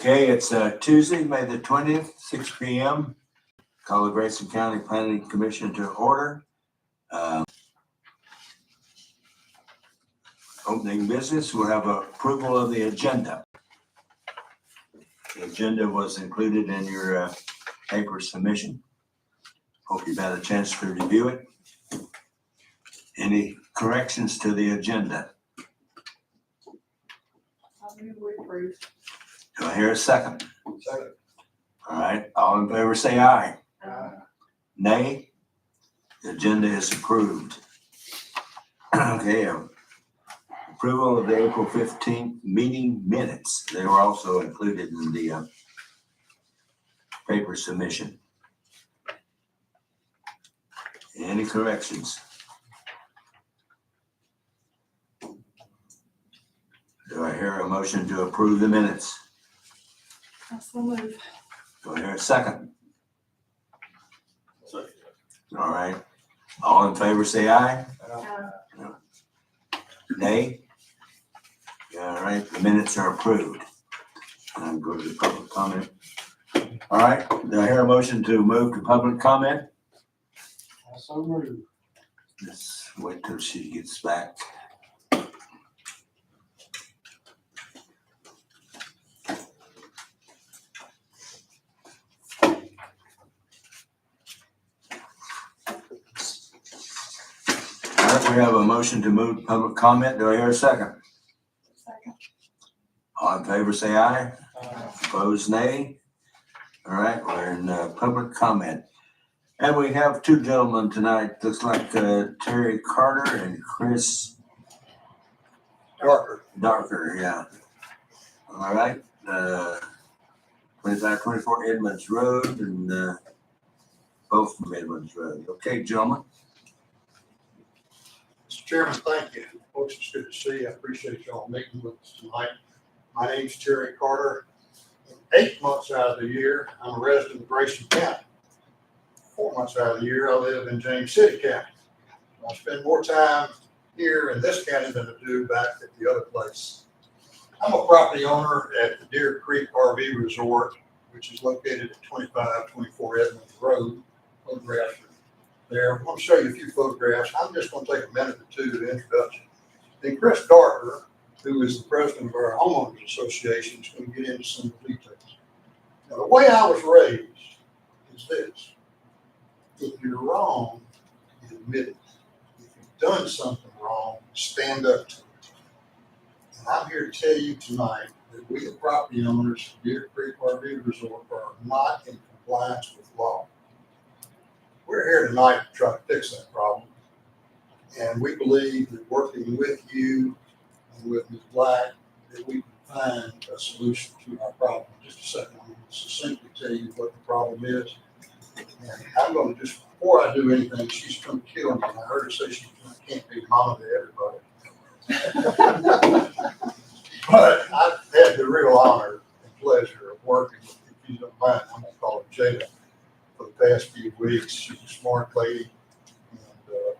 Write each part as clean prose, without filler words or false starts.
Okay, it's Tuesday, May the 20th, 6 p.m. Call the Grayson County Planning Commission to order. Opening business, we'll have approval of the agenda. The agenda was included in your paper submission. Hope you've had a chance to review it. Any corrections to the agenda? I move we approve. Do I hear a second? Second. All right, all in favor say aye. Aye. Nay? The agenda is approved. Okay, approval of the April 15th meeting minutes. They were also included in the paper submission. Any corrections? Do I hear a motion to approve the minutes? I so move. Do I hear a second? Second. All right, all in favor say aye. Nay? All right, the minutes are approved. I'm going to public comment. All right, do I hear a motion to move to public comment? I so move. Let's wait till she gets back. All right, we have a motion to move to public comment. Do I hear a second? Second. All in favor say aye. Aye. Opposed, nay. All right, we're in public comment. And we have two gentlemen tonight. Looks like Terry Carter and Chris Darker, yeah. All right, 2524 Edmonds Road and both from Edmonds Road. Okay, gentlemen. Mr. Chairman, thank you. Folks, it's good to see you. I appreciate y'all meeting with us tonight. My name's Terry Carter. 8 months out of the year, I'm a resident of Grayson County. 4 months out of the year, I live in James City County. I spend more time here in this county than I do back at the other place. I'm a property owner at the Deer Creek RV Resort, which is located at 2524 Edmonds Road. Photographs are there. I'm going to show you a few photographs. I'm just going to take a minute or two to introduction. Then Chris Darker, who is the president of our homeowners association, is going to get into some of the details. Now, the way I was raised is this: if you're wrong, you admit it. If you've done something wrong, stand up to it. And I'm here to tell you tonight that we, the property owners of Deer Creek RV Resort, are not in compliance with law. We're here tonight to try to fix that problem. And we believe that working with you and with Ms. Black, that we can find a solution to our problem. Just a second, I'm going to succinctly tell you what the problem is. And I'm going to just, before I do anything, she's going to kill me. I heard her say she can't be mama to everybody. But I've had the real honor and pleasure of working with, if you don't mind, I'm going to call her Jada, for the past few weeks. She's a smart lady, and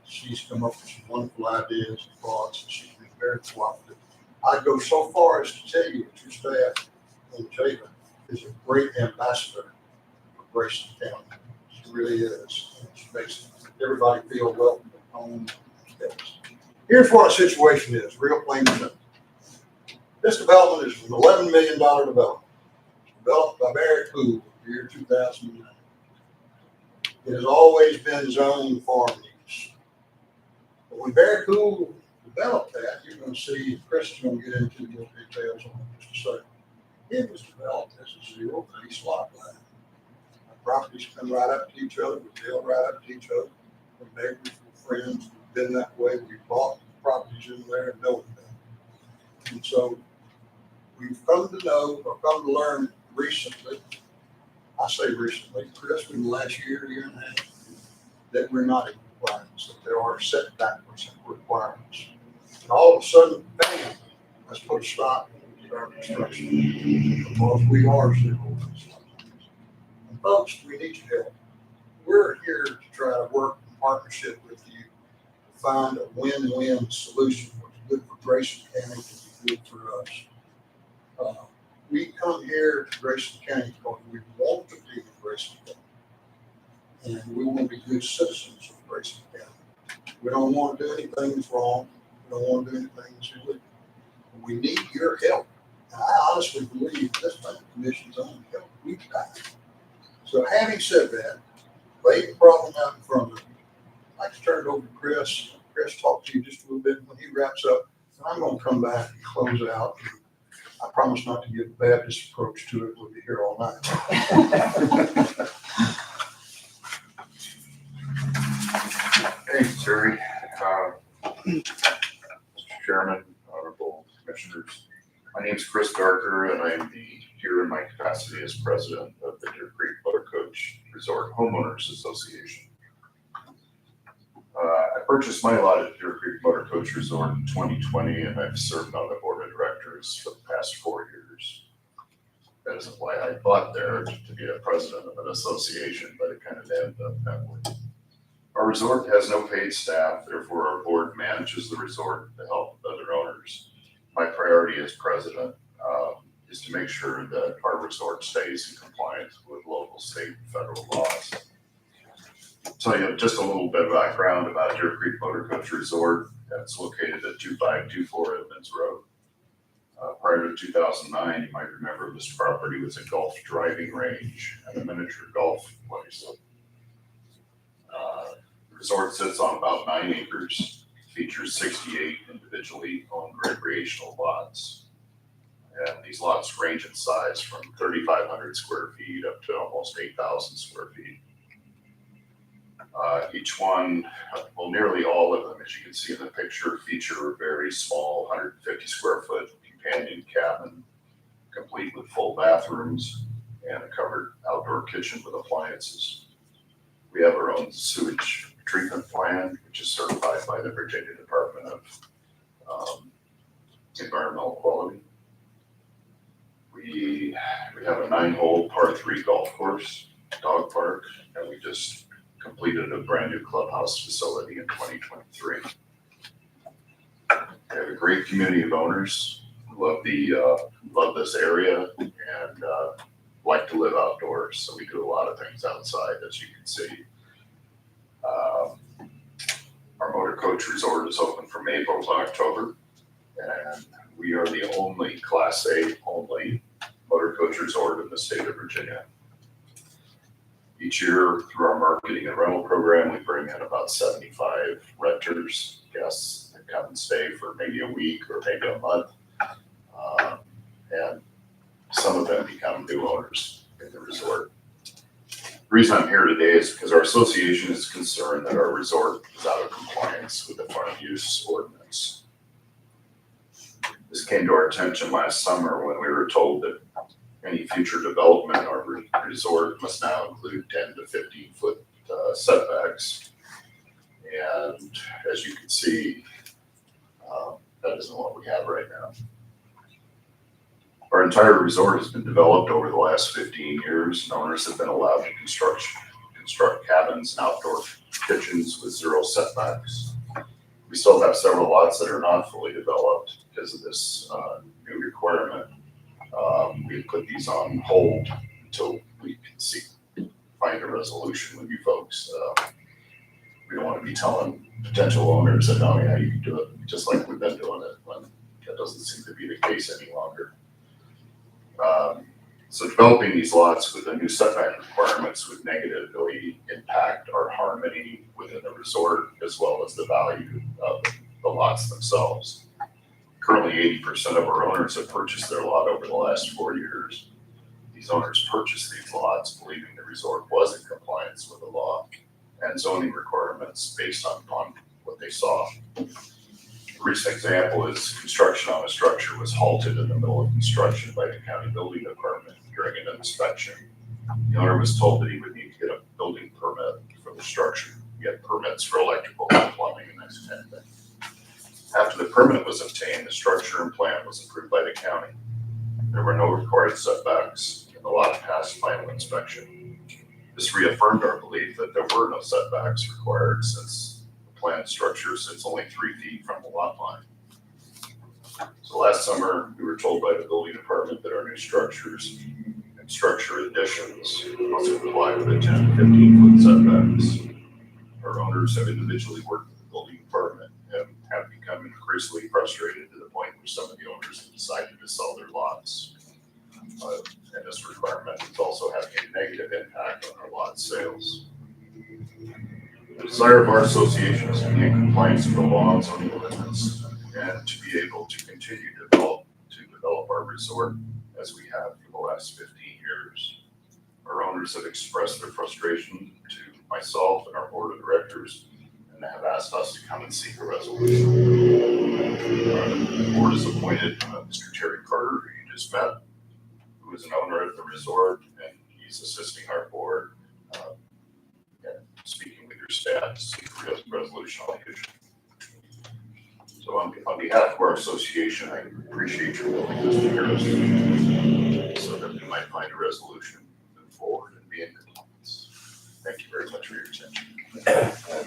she's come up with some wonderful ideas and thoughts, and she's been very cooperative. I go so far as to tell you that your staff and Jada is a great ambassador for Grayson County. She really is. And she makes everybody feel welcome at home. Here's what our situation is, real plain and simple. This development is an $11 million development. Developed by Mary Ruth Blair in the year 2009. It has always been zoned farm use. But when Mary Ruth Blair developed that, you're going to see, Chris is going to get into more details on it in just a second. It was developed as a zero-base lot line. Our properties come right up to each other, we build right up to each other. We're neighbors, we're friends, we've been that way. We bought properties in there and know that. And so we've come to know, or come to learn recently, I say recently, Chris, in the last year and a half, that we're not in compliance, that there are setback requirements. And all of a sudden, bam, let's put a stop to our construction because we are zero. And folks, we need your help. We're here to try to work in partnership with you to find a win-win solution. What's good for Grayson County can be good for us. we come here to Grayson County because we want to be in Grayson County. And we want to be good citizens of Grayson County. We don't want to do anything that's wrong. We don't want to do anything that's illegal. We need your help. And I honestly believe this planning commission's only help we've got. So having said that, lay the problem out in front of you. I'd like to turn it over to Chris. Chris, talk to you just a little bit when he wraps up. And I'm going to come back and close out. I promise not to give a Baptist approach to it. We'll be here all night. Thanks, Terry. Mr. Chairman, honorable commissioners. My name is Chris Darker, and I am here in my capacity as president of the Deer Creek Motorcoach Resort Homeowners Association. I purchased my lot at Deer Creek Motorcoach Resort in 2020, and I've served on the board of directors for the past 4 years. That isn't why I bought there to be a president of an association, but it kind of ended up that way. Our resort has no paid staff, therefore our board manages the resort to help other owners. My priority as president is to make sure that our resort stays in compliance with local, state, and federal laws. Tell you just a little bit of background about Deer Creek Motorcoach Resort. That's located at 2524 Edmonds Road. Prior to 2009, you might remember this property was a golf driving range and a miniature golf place. The resort sits on about 9 acres, features 68 individually owned recreational lots. And these lots range in size from 3,500 square feet up to almost 8,000 square feet. Each one, well, nearly all of them, as you can see in the picture, feature a very small 150 square foot companion cabin, complete with full bathrooms and a covered outdoor kitchen with appliances. We have our own sewage treatment plant, which is certified by the Virginia Department of Environmental Quality. We have a 9-hole par 3 golf course, dog park, and we just completed a brand new clubhouse facility in 2023. We have a great community of owners who love this area and like to live outdoors. So we do a lot of things outside, as you can see. Our Motorcoach Resort is open from April to October, and we are the only Class A only Motorcoach Resort in the state of Virginia. Each year, through our marketing and rental program, we bring in about 75 renters, guests that come and stay for maybe a week or maybe a month. And some of them become new owners in the resort. The reason I'm here today is because our association is concerned that our resort is out of compliance with the farm use ordinance. This came to our attention last summer when we were told that any future development in our resort must now include 10 to 15 foot setbacks. And as you can see, that isn't what we have right now. Our entire resort has been developed over the last 15 years, and owners have been allowed to construct cabins and outdoor kitchens with 0 setbacks. We still have several lots that are not fully developed because of this new requirement. We put these on hold until we can find a resolution with you folks. We don't want to be telling potential owners that, oh yeah, you can do it just like we've been doing it, when that doesn't seem to be the case any longer. So developing these lots with the new setback requirements would negatively impact our harmony within the resort, as well as the value of the lots themselves. Currently, 80% of our owners have purchased their lot over the last 4 years. These owners purchased these lots believing the resort was in compliance with the law and zoning requirements based upon what they saw. A recent example is construction on a structure was halted in the middle of construction by the county building department during an inspection. The owner was told that he would need to get a building permit for the structure, get permits for electrical and plumbing and that kind of thing. After the permit was obtained, the structure and plan was approved by the county. There were no required setbacks, and the lot passed final inspection. This reaffirmed our belief that there were no setbacks required, since the planned structure sits only 3 feet from the lot line. So last summer, we were told by the building department that our new structures and structure additions must comply with the 10 to 15 foot setbacks. Our owners have individually worked with the building department and have become increasingly frustrated to the point where some of the owners have decided to sell their lots. And this requirement is also having a negative impact on our lot sales. The desire of our association is to be in compliance with the laws on the ordinance and to be able to continue to develop our resort as we have for the last 15 years. Our owners have expressed their frustration to myself and our board of directors and have asked us to come and seek a resolution. The board has appointed Mr. Terry Carter, who you just met, who is an owner at the resort, and he's assisting our board and speaking with your staff to seek a resolution on the issue. So on behalf of our association, I appreciate your willingness to hear us so that we might find a resolution, move forward, and be in compliance. Thank you very much for your attention.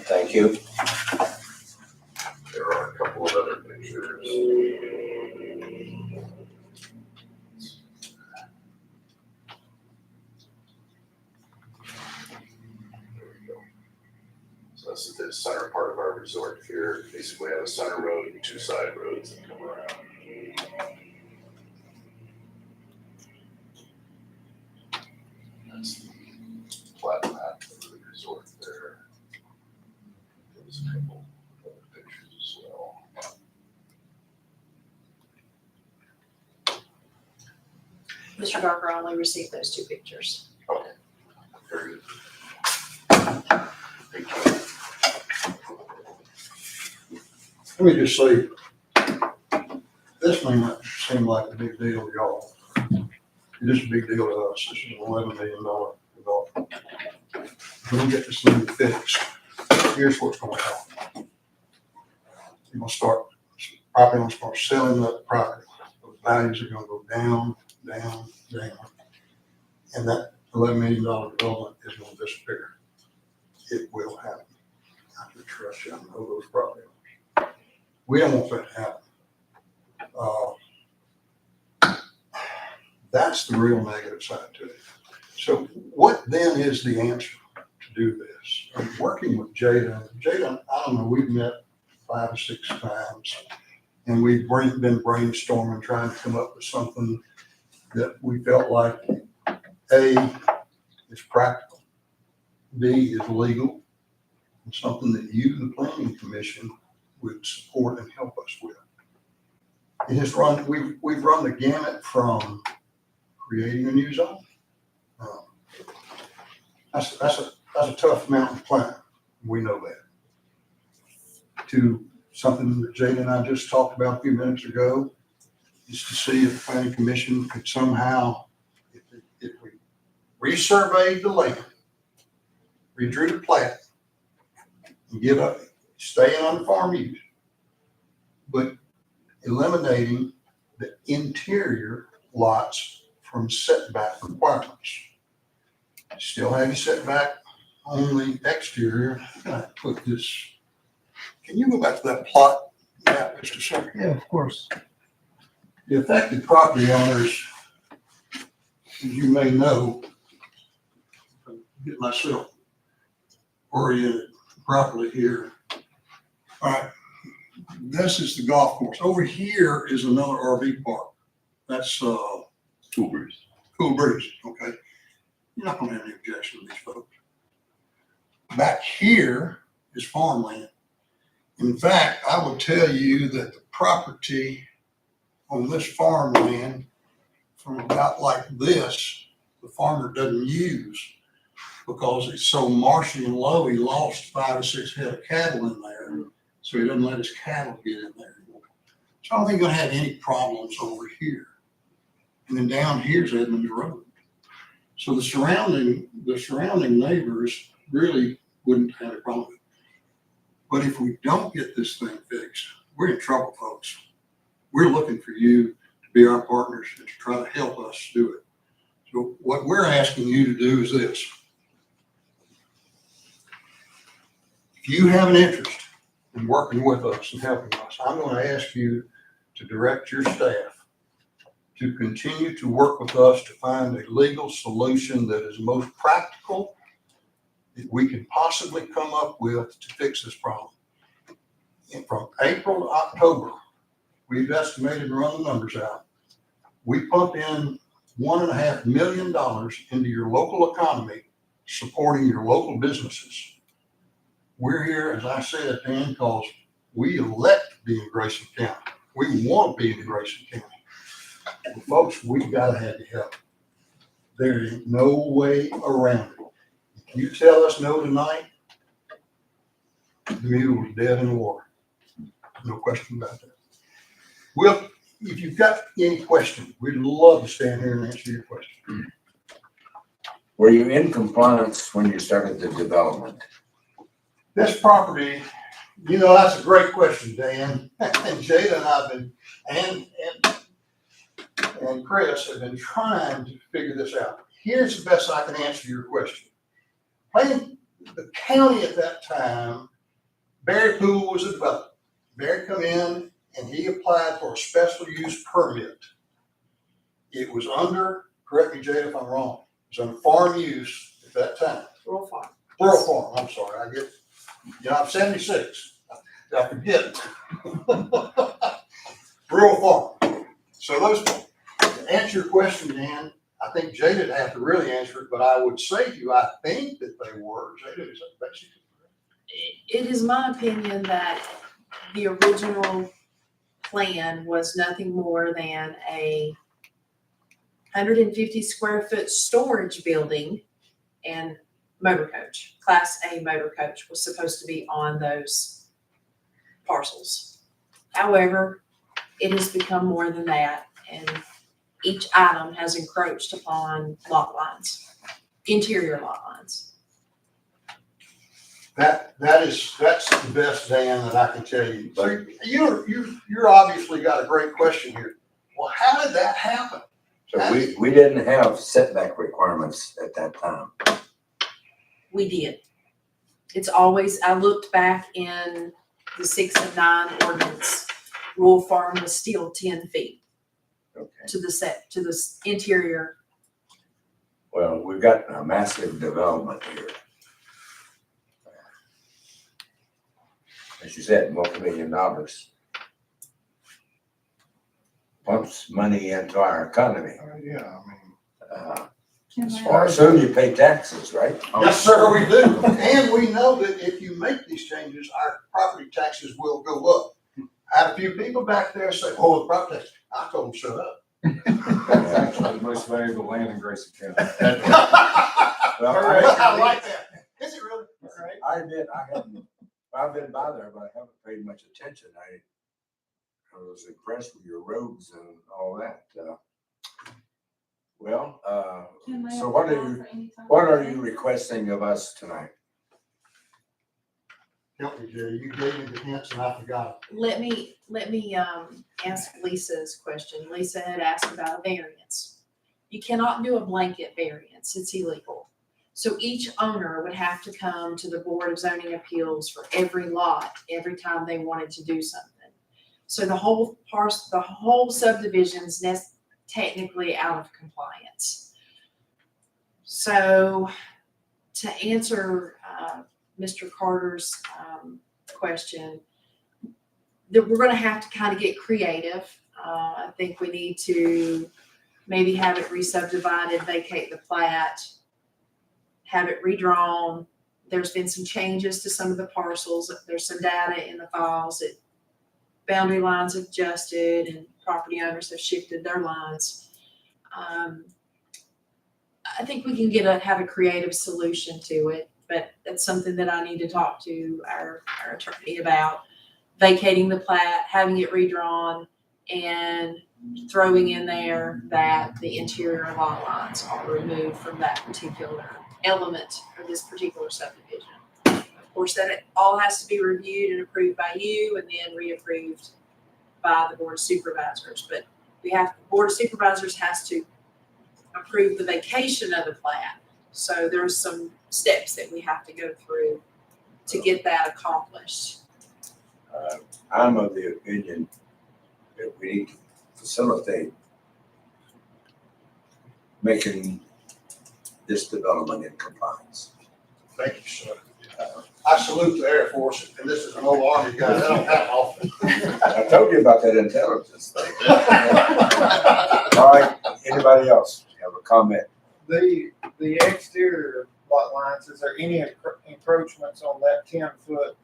Thank you. There are a couple of other pictures. There we go. So this is the center part of our resort here. Basically, we have a center road and two side roads that come around. That's the flat map of the resort there. There's a couple of other pictures as well. Mr. Barker only received those two pictures. Okay, very good. Thank you. Let me just say, this may not seem like a big deal to y'all. It is a big deal to us. This is an $11 million development. When we get this thing fixed, here's what's going to happen. You're going to start, property owners start selling that property. Those values are going to go down, down, down. And that $11 million development is going to disappear. It will happen. I can trust you. I know those property owners. We don't want that to happen. That's the real negative side to it. So what then is the answer to do this? I'm working with Jada. Jada, I don't know, we've met 5 or 6 times, and we've been brainstorming, trying to come up with something that we felt like A, is practical, B, is legal, and something that you, the planning commission, would support and help us with. It has run, we've run the gamut from creating a new zone. That's a tough mountain to climb. We know that. To something that Jada and I just talked about a few minutes ago, is to see if the planning commission could somehow, if we resurveyed the land, redrew the plat, and give up, staying on farm use, but eliminating the interior lots from setback requirements. Still have you setback on the exterior. I put this, can you go back to that plot map just a second? Yeah, of course. The affected property owners, as you may know, get myself oriented properly here. All right, this is the golf course. Over here is another RV park. That's Cool breeze. Cool Breeze, okay? You're not gonna have any objection to these folks. Back here is farmland. In fact, I will tell you that the property on this farmland, from about like this, the farmer doesn't use because it's so marshy and low, he lost 5 or 6 head of cattle in there. So he doesn't let his cattle get in there anymore. So I don't think you're gonna have any problems over here. And then down here's Edmonds Road. So the surrounding neighbors really wouldn't have a problem with it. But if we don't get this thing fixed, we're in trouble, folks. We're looking for you to be our partners and to try to help us do it. So what we're asking you to do is this. If you have an interest in working with us and helping us, I'm going to ask you to direct your staff to continue to work with us to find a legal solution that is most practical that we can possibly come up with to fix this problem. And from April to October, we've estimated and run the numbers out. We pump in $1.5 million into your local economy, supporting your local businesses. We're here, as I said, Dan, because we elect to be in Grayson County. We want to be in Grayson County. And folks, we gotta have your help. There ain't no way around it. If you tell us no tonight, the mule was dead in the water. No question about that. Well, if you've got any questions, we'd love to stand here and answer your question. Were you in compliance when you started the development? This property, you know, that's a great question, Dan. And Jada and I've been, and Chris have been trying to figure this out. Here's the best I can answer your question. The county at that time, Barry Poole was a developer. Barry come in and he applied for a special use permit. It was under, correct me Jada if I'm wrong, it was under farm use at that time. Rural farm. Rural farm, I'm sorry, I'm 76, I forget. Rural farm. So to answer your question, Dan, I think Jada'd have to really answer it, but I would say to you, I think that they were. Jada, is that basically correct? It is my opinion that the original plan was nothing more than a 150 square foot storage building, and Motorcoach, Class A Motorcoach was supposed to be on those parcels. However, it has become more than that, and each item has encroached upon lot lines, interior lot lines. That's the best, Dan, that I can tell you. So you're obviously got a great question here. Well, how did that happen? So we didn't have setback requirements at that time. We did. It's always, I looked back in the 6 and 9 ordinance, rural farm was still 10 feet Okay. to the interior. Well, we've got a massive development here. As you said, multi-$1 million pumps money into our economy. Yeah, I mean. Can As they- far as- Soon you pay taxes, right? Yes, sir, we do. And we know that if you make these changes, our property taxes will go up. I had a few people back there say, oh, the property tax. I told them, shut up. It's actually the most valuable land in Grayson County. Well, I like that. Is it really? I admit, I've been by there, but I haven't paid much attention. I was impressed with your roads and all that. Can they So what apply are you, for any type what of are grant? you requesting of us tonight? Help me, Jerry. You gave me the hints and I forgot. Let me ask Lisa's question. Lisa had asked about a variance. You cannot do a blanket variance. It's illegal. So each owner would have to come to the Board of Zoning Appeals for every lot, every time they wanted to do something. So the whole subdivision's technically out of compliance. So to answer Mr. Carter's question, that we're gonna have to kind of get creative. I think we need to maybe have it re-subdivided, vacate the plat, have it redrawn. There's been some changes to some of the parcels. There's some data in the files that boundary lines have adjusted and property owners have shifted their lines. I think we can have a creative solution to it, but that's something that I need to talk to our attorney about. Vacating the plat, having it redrawn, and throwing in there that the interior lot lines are removed from that particular element of this particular subdivision. Of course, that it all has to be reviewed and approved by you and then reapproved by the Board of Supervisors. But the Board of Supervisors has to approve the vacation of the plat. So there's some steps that we have to go through to get that accomplished. I'm of the opinion we need to facilitate making this development in compliance. Thank you, sir. I salute the Air Force, and this is an old Army guy, that don't happen often. I told you about that intelligence thing. All right, anybody else have a comment? The exterior lot lines, is there any encroachments on that 10 foot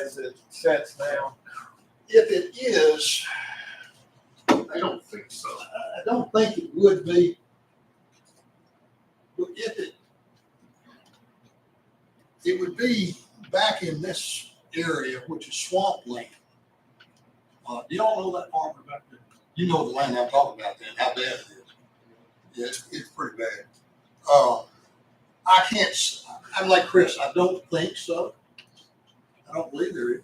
as it sets now? If it is, I don't think so. I don't think it would be. But if it would be back in this area, which is swampland. Do y'all know that farmer back there? You know the land I'm talking about then, how bad it is. Yeah, it's pretty bad. I can't, I'm like Chris, I don't think so. I don't believe there is.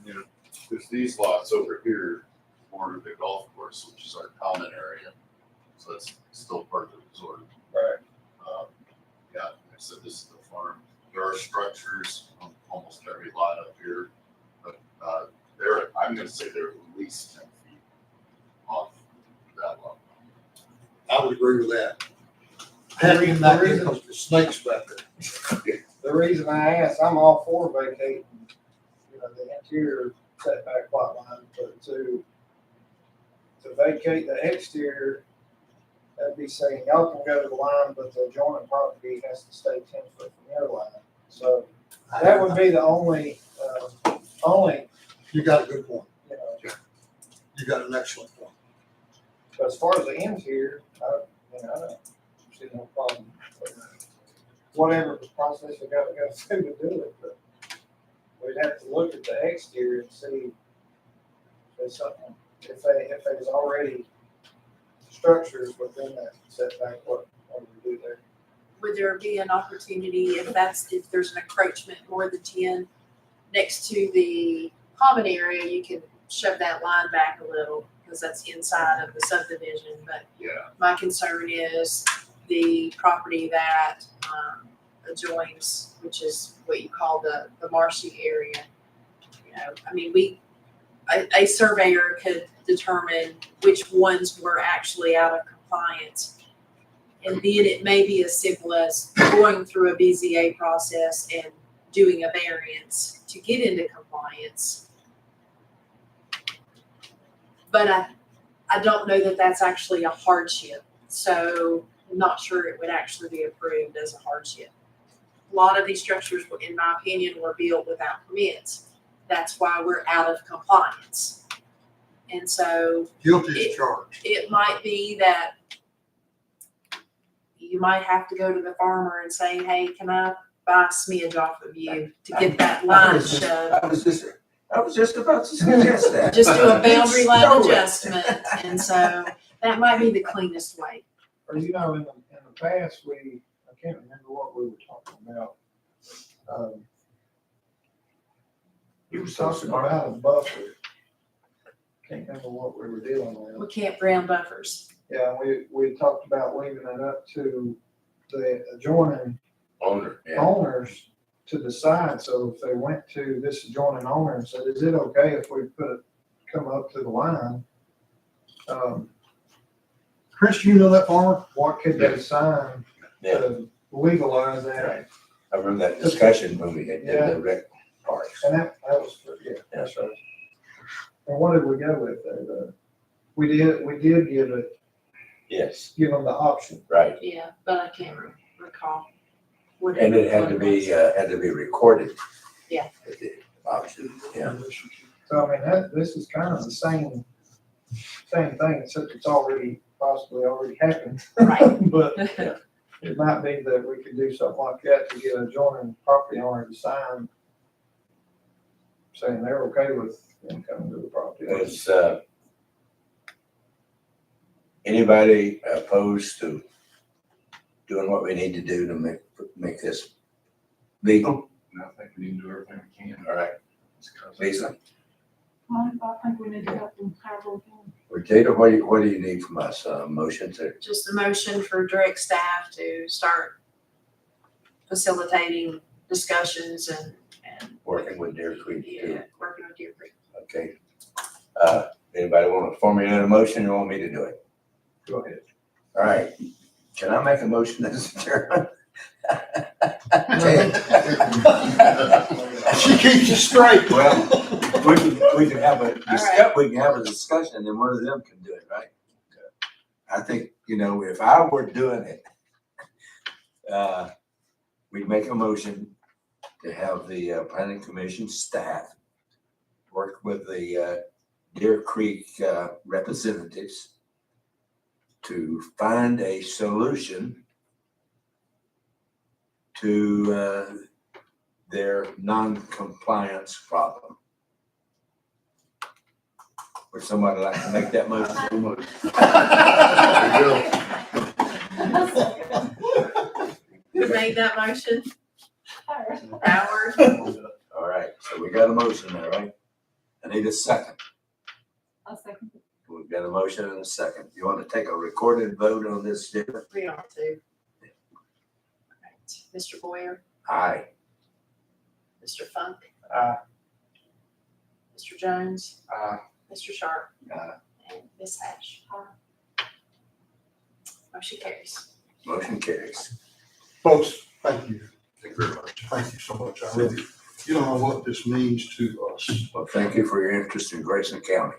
There's these lots over here border the golf course, which is our common area. So that's still part of the resort. Right. Yeah, like I said, this is the farm. There are structures on almost every lot up here, but I'm gonna say they're at least 10 feet off that lot. I would agree with that. Having that, because the snakes back there. The reason I asked, I'm all for vacating, the interior setback lot line, but to vacate the exterior, that'd be saying y'all can go to the line, but the adjoining property has to stay 10 foot from your line. So that would be the only, You got a good point. you know, You got an excellent point. but as far as the interior, I don't see no problem. Whatever the process we got to go through to do it, but we'd have to look at the exterior and see if there's something, if there's already structures within that setback, what do we do there? Would there be an opportunity if there's an encroachment more than 10 next to the common area, you can shove that line back a little because that's inside of the subdivision. But Yeah. my concern is the property that adjoins, which is what you call the marshy area. I mean, a surveyor could determine which ones were actually out of compliance. And then it may be as simple as going through a BZA process and doing a variance to get into compliance. But I don't know that that's actually a hardship. So I'm not sure it would actually be approved as a hardship. A lot of these structures, in my opinion, were built without permits. That's why we're out of compliance. And so Guilty as charged. it might be that you might have to go to the farmer and say, hey, can I buy a smidge off of you to get that line shoved? I was just about to suggest that. Just do a boundary line Stole it. adjustment. And so that might be the cleanest way. Or, in the past, I can't remember what we were talking about. You were We so talking smart. about a buffer. Can't remember what we were dealing with. We campground buffers. Yeah, we talked about leaving it up to the adjoining Owner, yeah. owners to decide. So if they went to this adjoining owner and said, is it okay if we come up to the line? Chris, you know that farmer? What could they sign Yeah, to legalize that? right. I remember that discussion when we did the rec parks. And that was, that's right. And what did we go with there? We did Yes, give them the option. right. Yeah, but I can't recall. what And it had to was. be recorded. Yeah. The option, yeah. So I mean, this is kind of the same thing, except it's possibly already happened. Right. But it might be that we could do something like that to get a adjoining property owner to sign saying they're okay with them coming to the property. Is anybody opposed to doing what we need to do to make this legal? And I think we need to do everything we can. All right, Lisa, I think we need to help them however we can. or Jada, what do you need from us? Motion to, Just a motion for direct staff to start facilitating discussions and working with Deer Creek too? yeah, working with Deer Creek. Okay. Anybody want to formulate a motion or want me to do it? Go ahead. All right. Can I make a motion as chairman? She keeps you straight. Well, we can have a discussion and one of them can do it, right? I think, if I were doing it, we'd make a motion to have the planning commission staff work with the Deer Creek representatives to find a solution to their non-compliance problem. Would somebody like to make that motion? Who made that motion? Howard. Howard? All right, so we got a motion there, right? I need a second. I'll second it. We've got a motion and a second. You want to take a recorded vote on this, Jennifer? We are too. Alright, Mr. Boyer, Aye. Mr. Funk, Aye. Mr. Jones, Aye. Mr. Sharp, Aye. and Ms. Ash. Motion carries. Motion carries. Folks, thank you. Thank you very much. Thank you so much. I really, you don't know what this means to us. Well, thank you for your interest in Grayson County.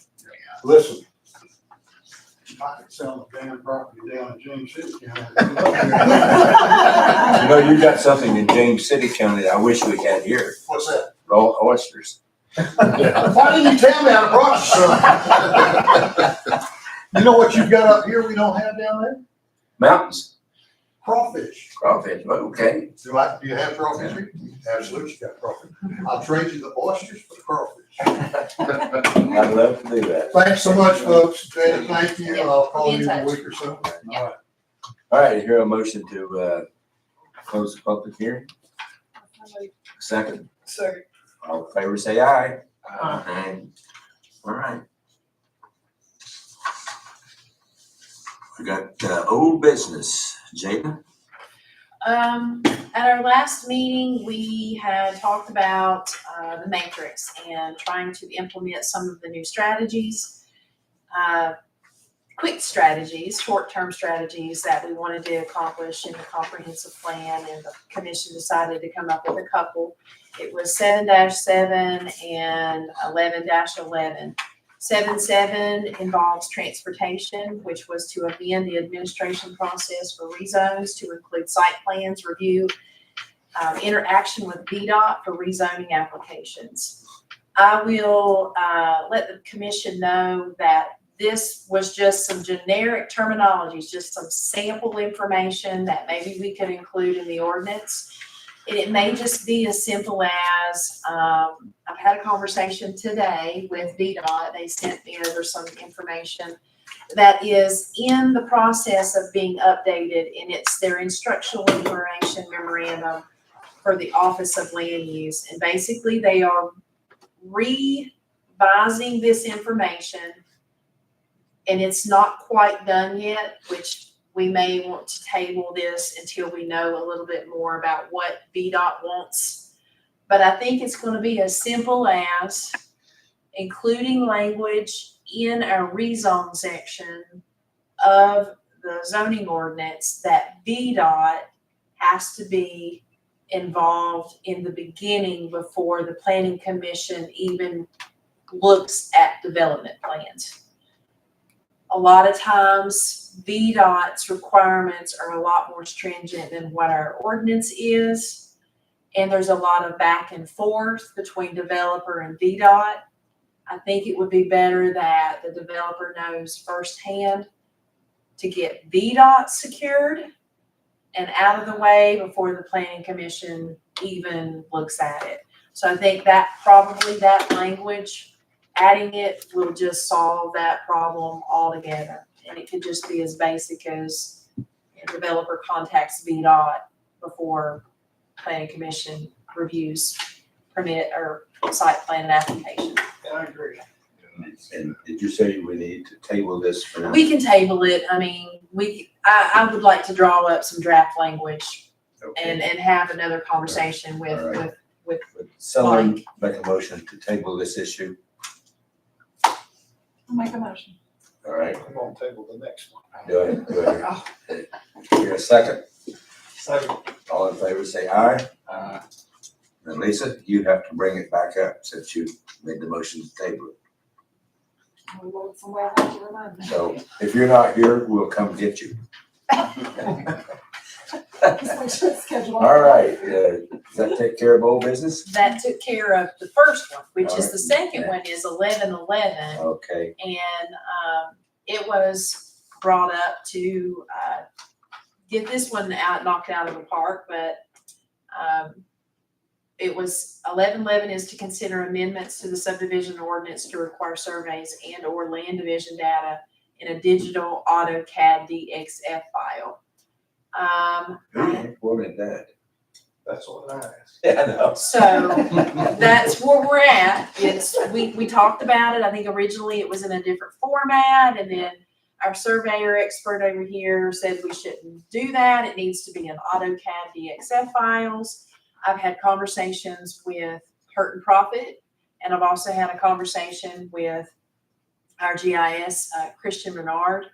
Listen, I could sell the damn property down in James City County. You got something in James City County that I wish we had here. What's that? Raw oysters. Why didn't you tell me I brought some? You know what you've got up here we don't have down there? Mountains, Crawfish. crawfish, okay. Do you have crawfish here? Absolutely, you got crawfish. I'll trade you the oysters for the crawfish. I'd love to do that. Thanks so much, folks. Jada, thank you. I'll call Be in you in a touch. week or so. All right. All right, here a motion to close the public hearing. Second. Second. All in favor, say aye. Aye. All right. We got old business. Jada? At our last meeting, we had talked about the matrix and trying to implement some of the new strategies, quick strategies, short-term strategies that we wanted to accomplish in the comprehensive plan, and the commission decided to come up with a couple. It was 7-7 and 11-11. 7-7 involves transportation, which was to amend the administration process for rezones to include site plans, review, interaction with VDOT for rezoning applications. I will let the commission know that this was just some generic terminologies, just some sample information that maybe we could include in the ordinance. And it may just be as simple as, I've had a conversation today with VDOT. They sent me over some information that is in the process of being updated, and it's their instructional information memorandum for the Office of Land Use. And basically they are revising this information, and it's not quite done yet, which we may want to table this until we know a little bit more about what VDOT wants. But I think it's going to be as simple as including language in our rezone section of the zoning ordinance that VDOT has to be involved in the beginning before the planning commission even looks at development plans. A lot of times VDOT's requirements are a lot more stringent than what our ordinance is. And there's a lot of back and forth between developer and VDOT. I think it would be better that the developer knows firsthand to get VDOT secured and out of the way before the planning commission even looks at it. So I think that probably that language, adding it will just solve that problem altogether. And it could just be as basic as a developer contacts VDOT before planning commission reviews permit or site plan application. I agree. And did you say we need to table this for now? We can table it. I mean, I would like to draw up some draft language and have another conversation with, All right. with Would someone make a motion to table this issue? I'll make a motion. All right, I'm gonna table the next one. do it. Here, a second. Second. All in favor, say aye. Uh, And Lisa, you have to bring it back up since you made the motion to table it. Somebody has to remind me. So if you're not here, we'll come get you. Just make sure it's scheduled. All right, does that take care of old business? That took care of the first one, which is Alright, the second next. one is 1111. Okay, And it was brought up to get this one knocked out of the park, but it was 1111 is to consider amendments to the subdivision ordinance to require surveys and or land division data in a digital AutoCAD DXF file. who wanted that? That's what I asked. Yeah, I know. So that's where we're at. We talked about it. I think originally it was in a different format, and then our surveyor expert over here said we shouldn't do that. It needs to be in AutoCAD DXF files. I've had conversations with Hurt and Profit, and I've also had a conversation with our GIS, Christian Bernard,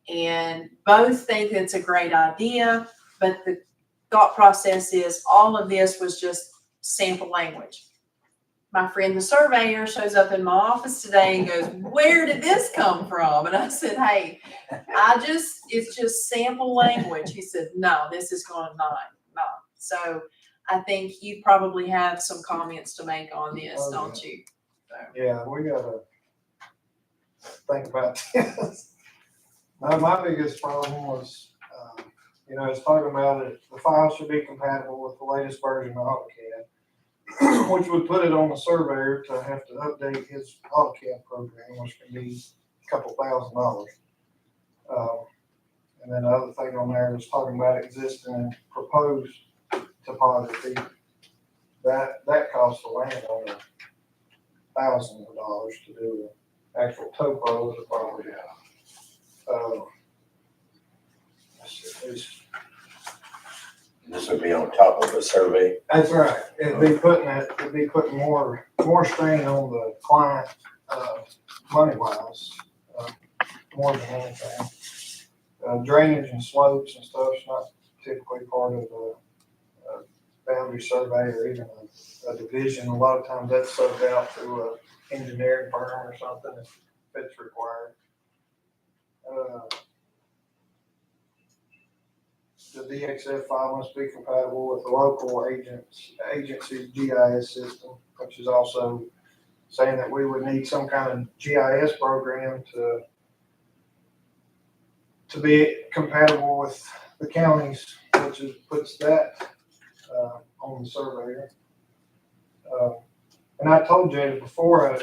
and both think it's a great idea, but the thought process is all of this was just sample language. My friend, the surveyor, shows up in my office today and goes, "Where did this come from?" And I said, "Hey, it's just sample language." He said, "No, this is going to not." So I think you probably have some comments to make on this, Oh, don't you? Yeah, we gotta think about this. No, my biggest problem was, it's talking about it, the file should be compatible with the latest version of AutoCAD, which would put it on the surveyor to have to update his AutoCAD program, which can be a couple $1,000s. And then the other thing on there was talking about existing and proposed topography. That costs the landowner thousands of dollars to do an actual topo of the property. This would be on top of a survey. That's right. It'd be putting more strain on the client, money wise, more than anything. Drainage and slopes and stuff's not typically part of a boundary survey or even a division. A lot of times that's subbed out through a engineering firm or something if it's required. The DXF file must be compatible with the local agency's GIS system, which is also saying that we would need some kind of GIS program to be compatible with the counties, which puts that on the surveyor. And I told Jada before,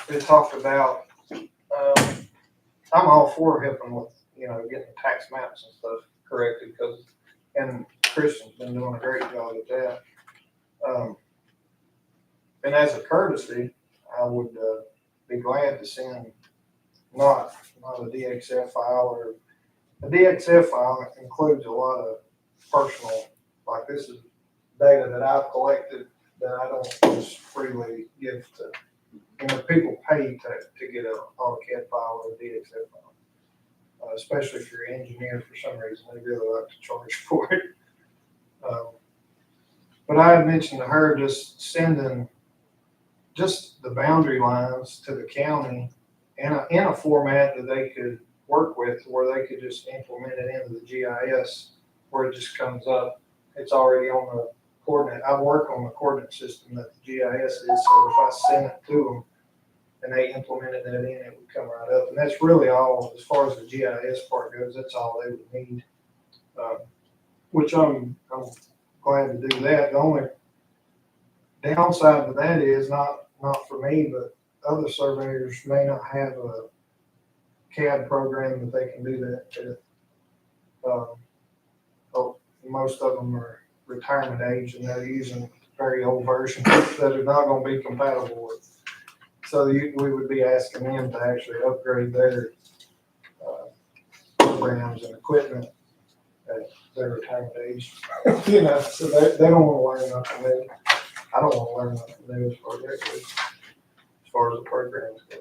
it talked about, I'm all for helping with, getting tax maps and stuff corrected, and Christian's been doing a great job at that. And as a courtesy, I would be glad to send not a DXF file, or a DXF file includes a lot of personal, like this is data that I've collected that I don't just freely give to, people pay to get an AutoCAD file or a DXF file. Especially if you're an engineer, for some reason, they really like to charge for it. But I had mentioned to her just sending just the boundary lines to the county in a format that they could work with, where they could just implement it into the GIS, where it just comes up. It's already on the coordinate. I work on the coordinate system that the GIS is, so if I send it to them and they implemented that in, it would come right up. And that's really all, as far as the GIS part goes, that's all they would need. Which I'm glad to do that. The only downside to that is not for me, but other surveyors may not have a CAD program that they can do that with. Most of them are retirement age and they're using very old versions that are not going to be compatible with. So we would be asking them to actually upgrade their programs and equipment at their retirement age. So they don't want to learn nothing new. I don't want to learn nothing new as far as the programs go.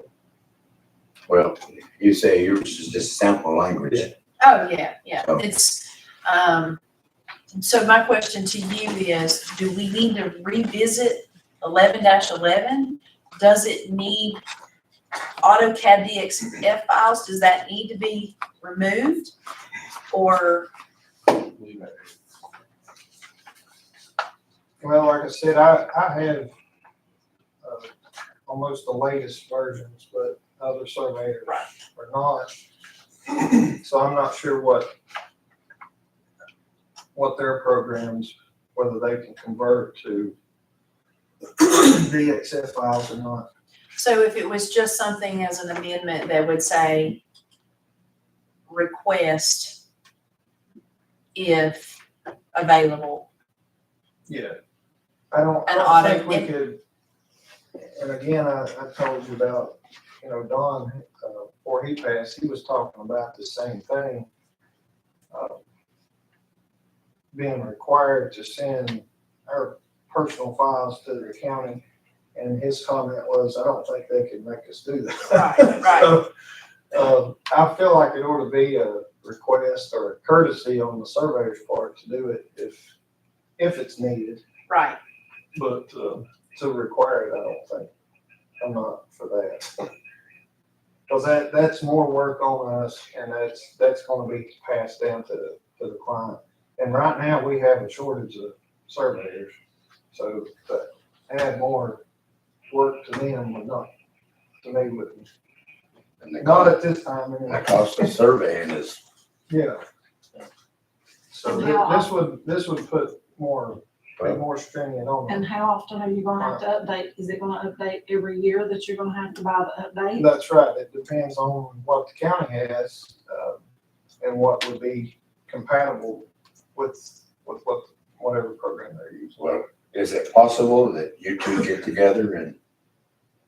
Well, you say yours is just sample language. Oh, yeah, yeah, Oh. it's, so my question to you is, do we need to revisit 11-11? Does it need AutoCAD DXF files? Does that need to be removed? Or, Well, like I said, I have, almost the latest versions, but other surveyors Right. are not. So I'm not sure what their programs, whether they can convert to DXF files or not. so if it was just something as an amendment that would say, request if available. Yeah. I don't An think we auto- could, and again, I told you about, Don, before he passed, he was talking about the same thing. Being required to send our personal files to the county, and his comment was, I don't think they could make us do that. Right, right. So, I feel like it ought to be a request or a courtesy on the surveyor's part to do it if it's needed. Right, But to require it, I don't think, I'm not for that. Because that's more work on us, and that's gonna be passed down to the client. And right now, we have a shortage of surveyors, so to add more work to them would not, to me, wouldn't. And the Not cost, at this time, the anyway. cost of surveying is, Yeah. So this would put be more stringent on And them. how often are you gonna have to update? Is it gonna update every year that you're gonna have to buy the update? That's right, it depends on what the county has, and what would be compatible with whatever program they're using. well, is it possible that you two get together and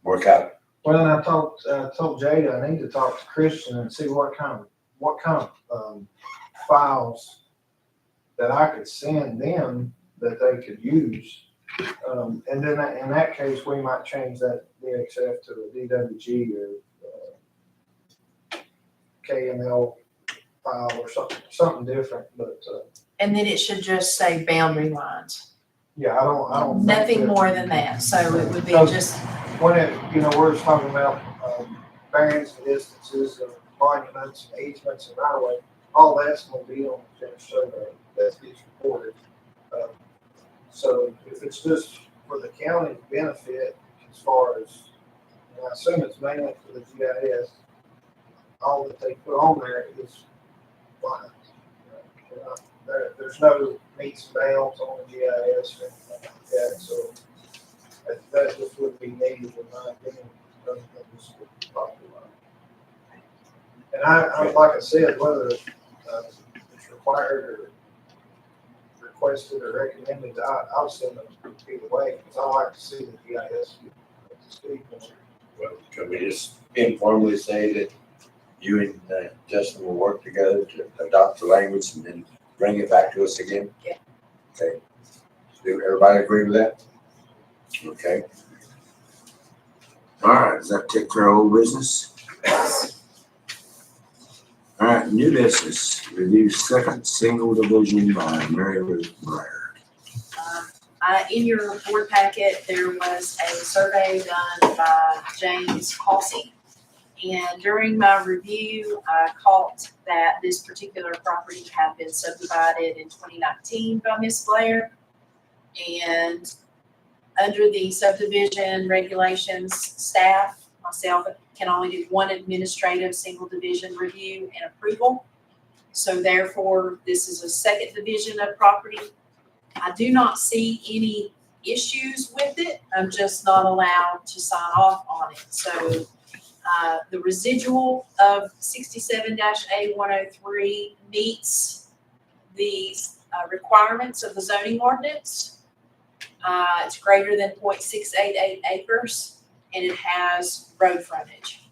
work out? Well, and I told Jada, I need to talk to Christian and see what kind of files that I could send them that they could use. And then in that case, we might change that DXF to a DWG or KML file or something different, but, and then it should just say boundary lines, yeah, I don't. think nothing that- more than that, so it would be No. just, When we're just talking about, variance and distances of monuments and easements and right of way, all that's gonna be on the finished survey, that gets reported. So if it's just for the county's benefit, as far as, and I assume it's mainly for the GIS, all that they put on there is fine. There's no meets and bounds on the GIS or anything like that, so that just would be needed in my opinion. Other than just the property line. And I like I said, whether it's required or requested or recommended, I'll send them either way, because I like to see the GIS speak. Well, can we just informally say that you and Justin will work together to adopt the language and then bring it back to us again? Yeah. Okay. Do everybody agree with that? Okay. All right, does that take care of old business? All right, new business, review second single division by Mary Ruth Blair. in your board packet, there was a survey done by James Halsey. And during my review, I caught that this particular property had been subdivided in 2019 by Ms. Blair. And under the subdivision regulations, staff, myself, can only do one administrative single division review and approval. So therefore, this is a second division of property. I do not see any issues with it. I'm just not allowed to sign off on it. So the residual of 67-A103 meets the requirements of the zoning ordinance. It's greater than 0.688 acres, and it has road frontage.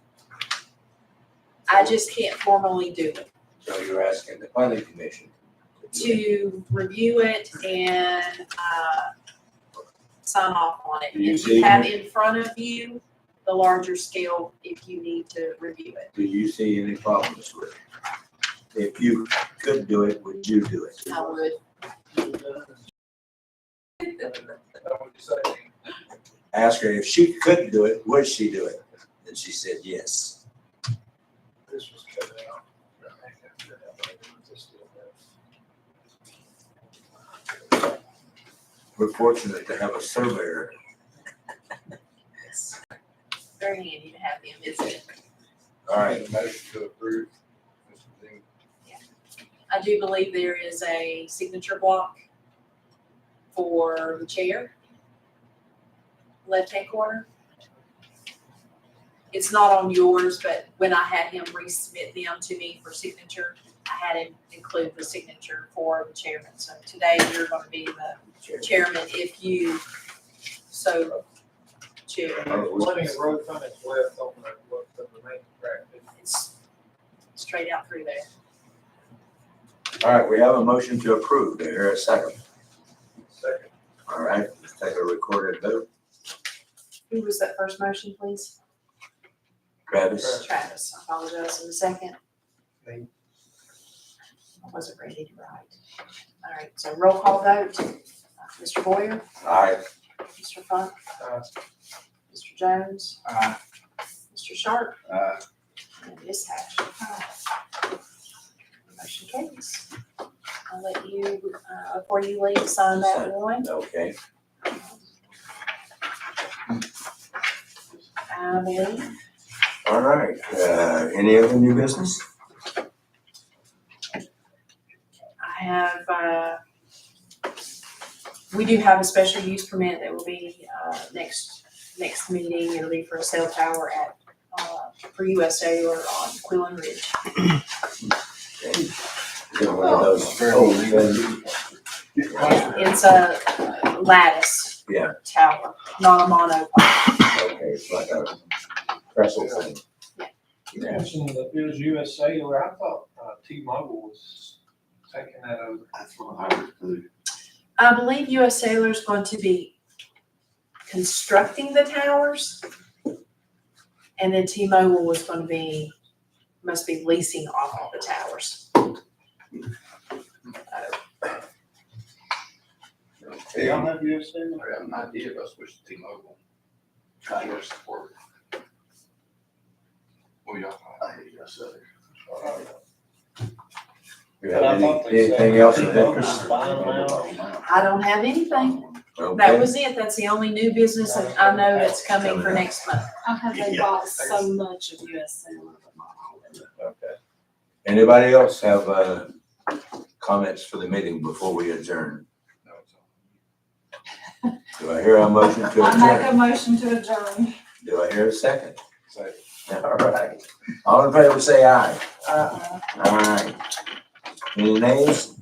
I just can't formally do it. So you're asking the planning commission To review it and sign off on it. Do you If see you have in front of you the larger scale if you need to review it. Do you see any problems with it? If you could do it, would you do it? I would. Ask her if she could do it, would she do it? And she said yes. This was cut out. We're fortunate to have a surveyor. It's very handy to have them, isn't it? All right, Motion to approve. Mr. Dean. I do believe there is a signature block for the chair. Left-hand corner. It's not on yours, but when I had him resubmit them to me for signature, I had him include the signature for the chairman. So today you're gonna be the chairman if you so choose. Plenty of road frontage left on the main track. It's straight out through there. all right, we have a motion to approve. Do I hear a second? Second. All right, let's take a recorded vote. Who was that first motion, please? Travis? Travis, I apologize. In a second. Me. I wasn't ready to write. All right, so roll call vote. Mr. Boyer, Aye. Mr. Funk, Aye. Mr. Jones, Aye. Mr. Sharp, Aye. and Ms. Hash. Motion carries. I'll let you, before you leave, sign that one. Okay, I believe. all right, any other new business? I have, we do have a special use permit that will be, next meeting. It'll be for a cell tower at, for US Cellular on Quillen Ridge. Okay. Is it one of those old things? It's a lattice. Yeah. Tower, not a monopole. Okay, it's like a trestle thing. You Yeah. mentioned that it was US Cellular. I thought T-Mobile was taking that over. That's what I would do. I believe US Cellular is going to be constructing the towers. And then T-Mobile was going to be, must be leasing off all the towers. Do y'all have US Cellular? I have an idea of us with T-Mobile. Trying to support. Well, y'all, I hate you, I said it. You have anything else of interest? I don't have anything. That Okay, was it. That's the only new business that I know that's coming for next month. I heard they bought so much of US Cellular, but not all of it. okay. Anybody else have, comments for the meeting before we adjourn? Do I hear a motion to I make adjourn? a motion to adjourn. Do I hear a second? All right. All in favor, say aye. Aye. Any nays?